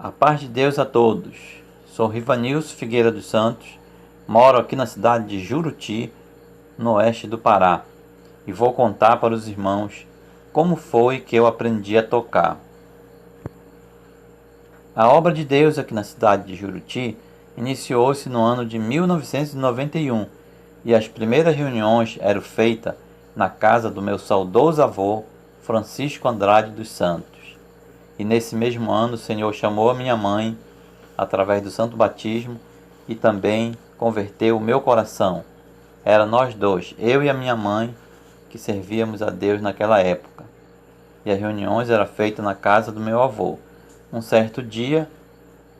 A paz de Deus a todos. Sou Rivanilson Figueira dos Santos, moro aqui na cidade de Juruti, no oeste do Pará, e vou contar para os irmãos como foi que eu aprendi a tocar. A obra de Deus aqui na cidade de Juruti iniciou-se no ano de 1991 e as primeiras reuniões eram feitas na casa do meu saudoso avô, Francisco Andrade dos Santos. E nesse mesmo ano o Senhor chamou a minha mãe, através do santo batismo, e também converteu o meu coração. Era nós dois, eu e a minha mãe, que servíamos a Deus naquela época. E as reuniões eram feitas na casa do meu avô. Um certo dia,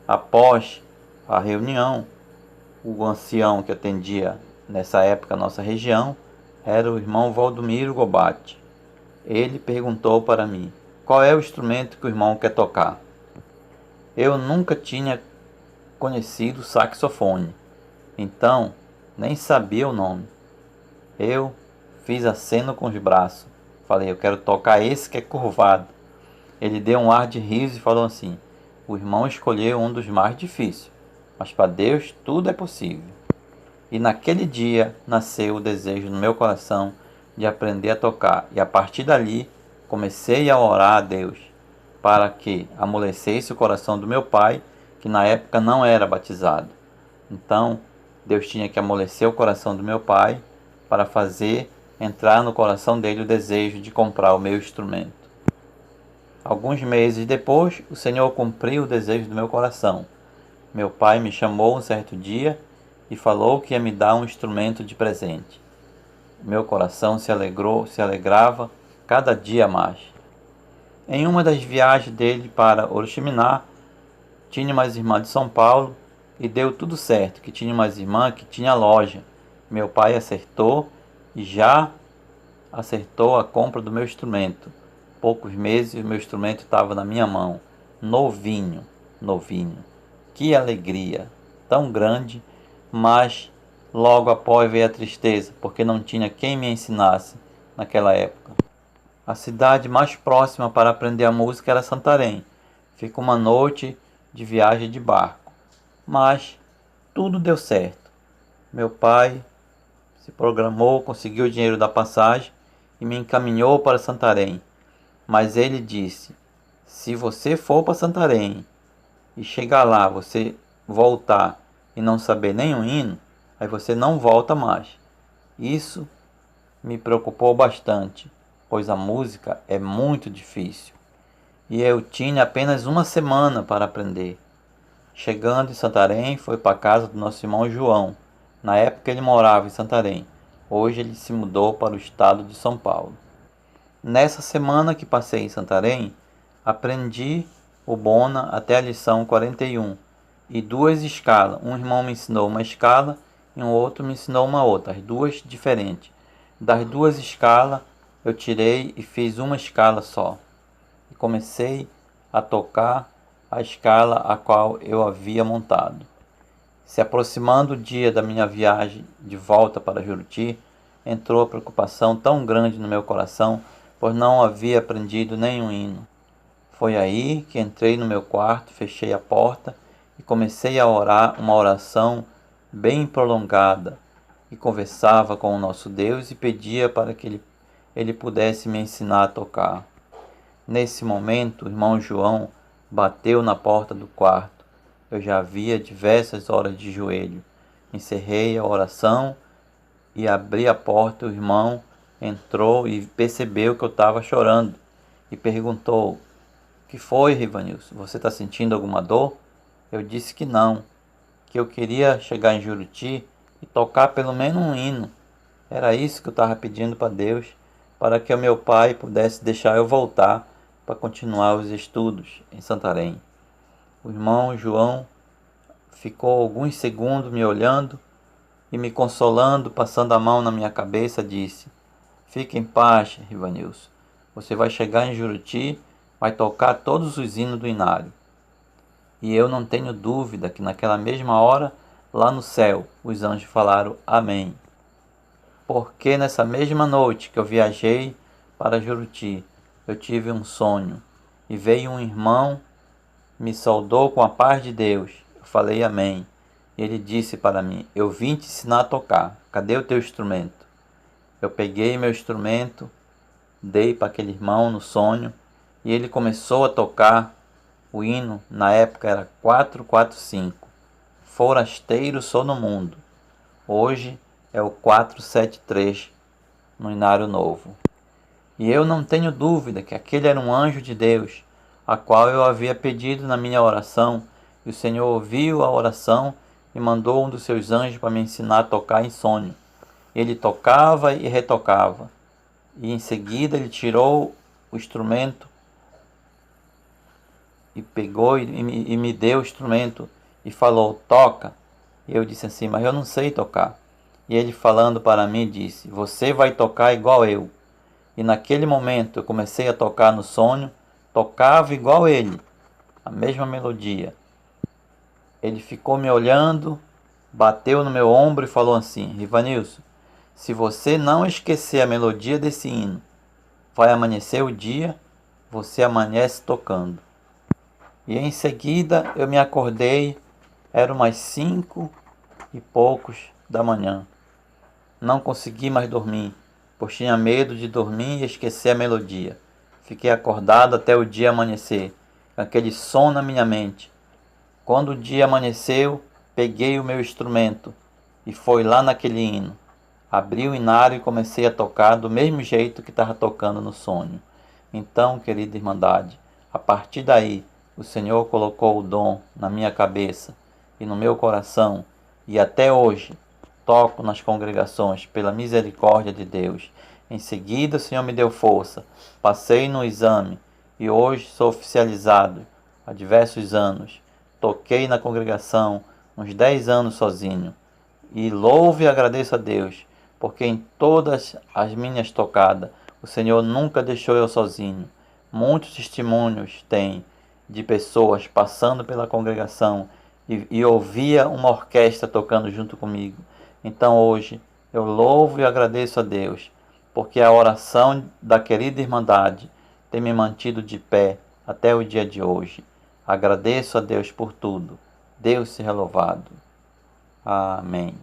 após a reunião, o ancião que atendia nessa época a nossa região era o irmão Valdomiro Gobate. Ele perguntou para mim: qual é o instrumento que o irmão quer tocar? Eu nunca tinha conhecido saxofone, então nem sabia o nome. Eu fiz aceno com os braços. Falei: eu quero tocar esse que é curvado. Ele deu um ar de riso e falou assim: o irmão escolheu um dos mais difíceis, mas para Deus tudo é possível. E naquele dia nasceu o desejo no meu coração de aprender a tocar, e a partir dali comecei a orar a Deus para que amolecesse o coração do meu pai, que na época não era batizado. Então Deus tinha que amolecer o coração do meu pai para fazer entrar no coração dele o desejo de comprar o meu instrumento. Alguns meses depois, o Senhor cumpriu o desejo do meu coração. Meu pai me chamou um certo dia e falou que ia me dar um instrumento de presente. Meu coração se alegrava cada dia mais. Em uma das viagens dele para Oriximiná, tinha umas irmãs de São Paulo e deu tudo certo, que tinha umas irmãs que tinha loja. Meu pai acertou e já acertou a compra do meu instrumento. Poucos meses o meu instrumento estava na minha mão, novinho, novinho. Que alegria, tão grande, mas logo após veio a tristeza, porque não tinha quem me ensinasse naquela época. A cidade mais próxima para aprender a música era Santarém. Fica uma noite de viagem de barco, mas tudo deu certo. Meu pai se programou, conseguiu o dinheiro da passagem e me encaminhou para Santarém. Mas ele disse: se você for para Santarém e chegar lá, você voltar e não saber nenhum hino, aí você não volta mais. Isso me preocupou bastante, pois a música é muito difícil e eu tinha apenas uma semana para aprender. Chegando em Santarém, foi para a casa do nosso irmão João. Na época ele morava em Santarém. Hoje ele se mudou para o estado de São Paulo. Nessa semana que passei em Santarém, aprendi o Bona até a lição 41 e duas escalas. Um irmão me ensinou uma escala e um outro me ensinou uma outra, as duas diferentes. Das duas escalas eu tirei e fiz uma escala só. E comecei a tocar a escala a qual eu havia montado. Se aproximando o dia da minha viagem de volta para Juruti, entrou a preocupação tão grande no meu coração, pois não havia aprendido nenhum hino. Foi aí que entrei no meu quarto, fechei a porta e comecei a orar uma oração bem prolongada, e conversava com o nosso Deus e pedia para que ele pudesse me ensinar a tocar. Nesse momento, o irmão João bateu na porta do quarto. Eu já havia diversas horas de joelho. Encerrei a oração e abri a porta. O irmão entrou e percebeu que eu estava chorando e perguntou: o que foi, Rivanilson? Você está sentindo alguma dor? Eu disse que não, que eu queria chegar em Juruti e tocar pelo menos um hino. Era isso que eu estava pedindo para Deus, para que o meu pai pudesse deixar eu voltar para continuar os estudos em Santarém. O irmão João ficou alguns segundos me olhando e me consolando, passando a mão na minha cabeça, disse: fique em paz, Rivanilson. Você vai chegar em Juruti, vai tocar todos os hinos do Inário. E eu não tenho dúvida que naquela mesma hora, lá no céu, os anjos falaram amém. Porque nessa mesma noite que eu viajei para Juruti, eu tive um sonho e veio um irmão me saudou com a paz de Deus. Eu falei amém. E ele disse para mim: eu vim te ensinar a tocar. Cadê o teu instrumento? Eu peguei meu instrumento, dei para aquele irmão no sonho e ele começou a tocar o hino. Na época era 445. Forasteiro sou no mundo. Hoje é o 473 no Inário Novo. E eu não tenho dúvida que aquele era um anjo de Deus, a qual eu havia pedido na minha oração, e o Senhor ouviu a oração e mandou um dos seus anjos para me ensinar a tocar em sonho. Ele tocava e retocava, e em seguida ele tirou o instrumento e pegou e me deu o instrumento e falou: toca. E eu disse assim: mas eu não sei tocar. E ele falando para mim disse: você vai tocar igual eu. E naquele momento eu comecei a tocar no sonho, tocava igual ele, a mesma melodia. Ele ficou me olhando, bateu no meu ombro e falou assim: Rivanilson, se você não esquecer a melodia desse hino, vai amanhecer o dia, você amanhece tocando. E em seguida eu me acordei, eram umas 5 e poucos da manhã. Não consegui mais dormir, pois tinha medo de dormir e esquecer a melodia. Fiquei acordado até o dia amanhecer, com aquele som na minha mente. Quando o dia amanheceu, peguei o meu instrumento e foi lá naquele hino. Abri o inário e comecei a tocar do mesmo jeito que estava tocando no sonho. Então, querida Irmandade, a partir daí, o Senhor colocou o dom na minha cabeça e no meu coração, e até hoje toco nas congregações pela misericórdia de Deus. Em seguida, o Senhor me deu força, passei no exame e hoje sou oficializado há diversos anos. Toquei na congregação uns 10 anos sozinho e louvo e agradeço a Deus, porque em todas as minhas tocadas o Senhor nunca deixou eu sozinho. Muitos testemunhos tem de pessoas passando pela congregação e ouvia uma orquestra tocando junto comigo. Então hoje eu louvo e agradeço a Deus, porque a oração da querida Irmandade tem me mantido de pé até o dia de hoje. Agradeço a Deus por tudo. Deus seja louvado. Amém.